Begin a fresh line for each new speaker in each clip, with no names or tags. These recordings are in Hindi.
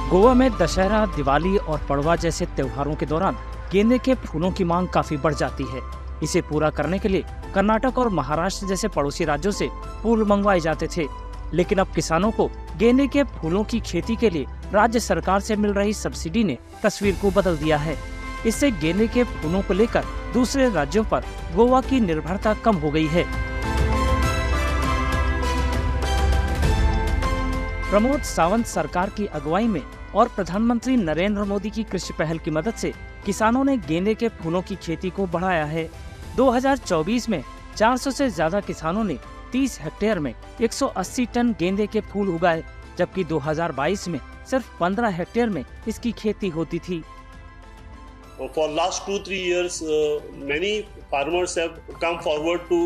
गोवा में दशहरा, दिवाली और पड़वा जैसे त्योहारों के दौरान गेंदे के फूलों की मांग काफी बढ़ जाती है। इसे पूरा करने के लिए कर्नाटक और महाराष्ट्र जैसे पड़ोसी राज्यों से फूल मंगवाए जाते थे, लेकिन अब किसानों को गेंदे के फूलों की खेती के लिए राज्य सरकार से मिल रही सब्सिडी ने तस्वीर को बदल दिया है। इससे गेंदे के फूलों को लेकर दूसरे राज्यों पर गोवा की निर्भरता कम हो गई है। प्रमोद सावंत सरकार की अगुवाई में और प्रधानमंत्री नरेंद्र मोदी की कृषि पहल की मदद से किसानों ने गेंदे के फूलों की खेती को बढ़ाया है। 2024 में 400 से ज्यादा किसानों ने 30 हेक्टेयर में 180 टन गेंदे के फूल उगाए, जबकि 2022 में सिर्फ 15 हेक्टेयर में इसकी खेती होती थी।
For last 2-3 years, many farmers have come forward to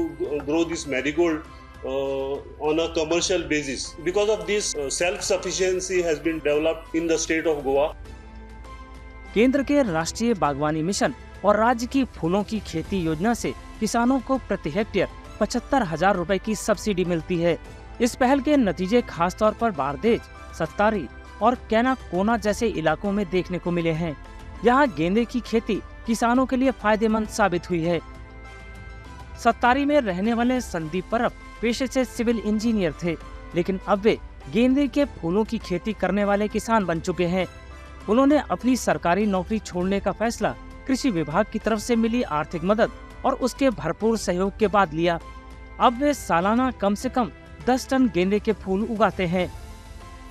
grow this marigold on a commercial basis. Because of this, self-sufficiency has been developed in the state of Goa.
केंद्र के राष्ट्रीय बागवानी मिशन और राज्य की फूलों की खेती योजना से किसानों को प्रति हेक्टेयर 75,000 रुपए की सब्सिडी मिलती है। इस पहल के नतीजे खास तौर पर बारदेज, सत्तारी और कैनाकोना जैसे इलाकों में देखने को मिले हैं। यहाँ गेंदे की खेती किसानों के लिए फायदेमंद साबित हुई है। सत्तारी में रहने वाले संदीप परब पेशे से सिविल इंजीनियर थे, लेकिन अब वे गेंदे के फूलों की खेती करने वाले किसान बन चुके हैं। उन्होंने अपनी सरकारी नौकरी छोड़ने का फैसला कृषि विभाग की तरफ से मिली आर्थिक मदद और उसके भरपूर सहयोग के बाद लिया। अब वे सालाना कम से कम 10 टन गेंदे के फूल उगाते हैं।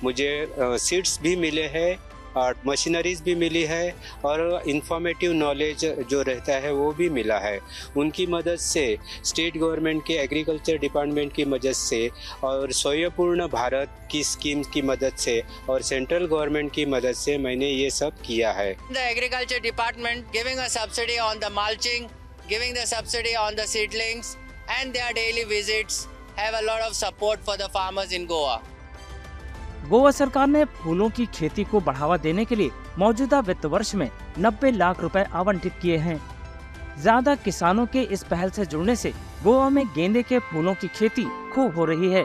मुझे सीड्स भी मिले हैं और मशीनरीज भी मिली है और इंफॉर्मेटिव नॉलेज जो रहता है वो भी मिला है। उनकी मदद से स्टेट गवर्नमेंट के एग्रीकल्चर डिपार्टमेंट की मदद से और स्वयंपूर्ण भारत की स्कीम की मदद से और सेंट्रल गवर्नमेंट की मदद से मैंने ये सब किया है।
The agriculture department giving a subsidy on the mulching, giving the subsidy on the seedlings and their daily visits have a lot of support for the farmers in Goa.
Goa सरकार ने फूलों की खेती को बढ़ावा देने के लिए मौजूदा वित्त वर्ष में 90 लाख रुपए आवंटित किए हैं। ज्यादा किसानों के इस पहल से जुड़ने से गोवा में गेंदे के फूलों की खेती खूब हो रही है।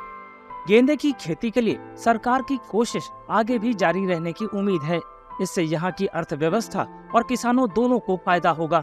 गेंदे की खेती के लिए सरकार की कोशिश आगे भी जारी रहने की उम्मीद है। इससे यहाँ की अर्थव्यवस्था और किसानों दोनों को फायदा होगा।